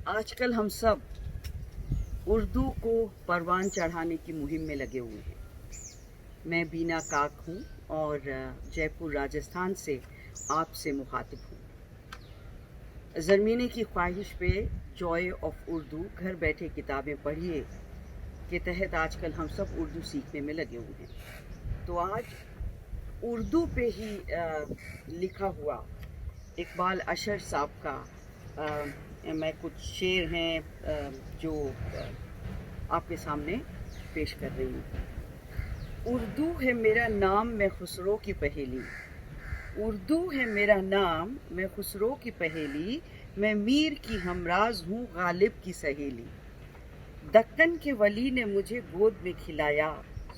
آج کل ہم سب اردو کو پروان چڑھانے کی مہم میں لگے ہوئے ہیں۔ میں بینا کاک ہوں اور جے پور راجستھان سے آپ سے مخاطب ہوں۔ زرمینے کی خواہش پہ جوائے آف اردو گھر بیٹھے کتابیں پڑھیے کے تحت آج کل ہم سب اردو سیکھنے میں لگے ہوئے ہیں۔ تو آج اردو پہ ہی لکھا ہوا اقبال اشر صاحب کا میں کچھ شعر ہیں جو آپ کے سامنے پیش کر رہی ہوں۔ اردو ہے میرا نام میں خسرو کی پہیلی، اردو ہے میرا نام میں خسرو کی پہیلی، میں میر کی ہمراز ہوں غالب کی سہیلی۔ دکن کے ولی نے مجھے گود میں کھلایا،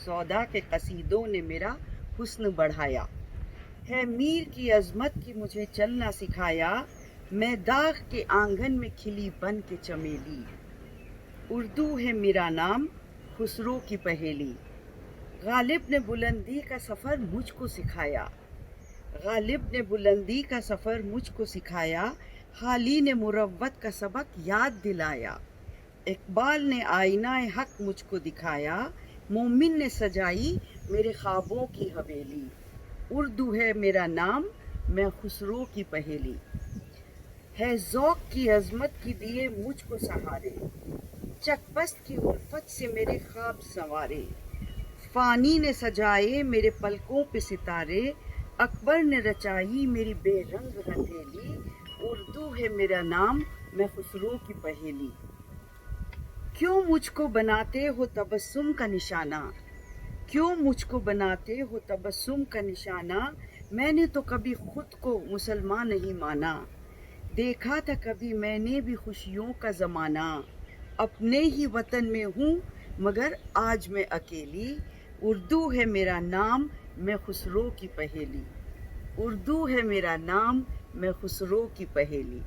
سودا کے قصیدوں نے میرا حسن بڑھایا۔ ہے میر کی عظمت کی مجھے چلنا سکھایا، میں داغ کے آنگن میں کھلی بن کے چمیلی۔ اردو ہے میرا نام خسرو کی پہیلی، غالب نے بلندی کا سفر مجھ کو سکھایا، غالب نے بلندی کا سفر مجھ کو سکھایا، حالی نے مروت کا سبق یاد دلایا۔ اقبال نے آئینہ حق مجھ کو دکھایا، مومن نے سجائی میرے خوابوں کی حویلی۔ اردو ہے میرا نام میں خسرو کی پہیلی، ہے ذوق کی عظمت کی دیے مجھ کو سہارے، چک بست کی الفت سے میرے خواب سنوارے۔ فانی نے سجائے میرے پلکوں پہ ستارے، اکبر نے رچائی میری بے رنگ ہتھیلی۔ اردو ہے میرا نام میں خسرو کی پہیلی، کیوں مجھ کو بناتے ہو تبسم کا نشانہ، کیوں مجھ کو بناتے ہو تبسم کا نشانہ، میں نے تو کبھی خود کو مسلمان نہیں مانا، دیکھا تھا کبھی میں نے بھی خوشیوں کا زمانہ، اپنے ہی وطن میں ہوں مگر آج میں اکیلی۔ اردو ہے میرا نام میں خسرو کی پہیلی، اردو ہے میرا نام میں خسرو کی پہیلی۔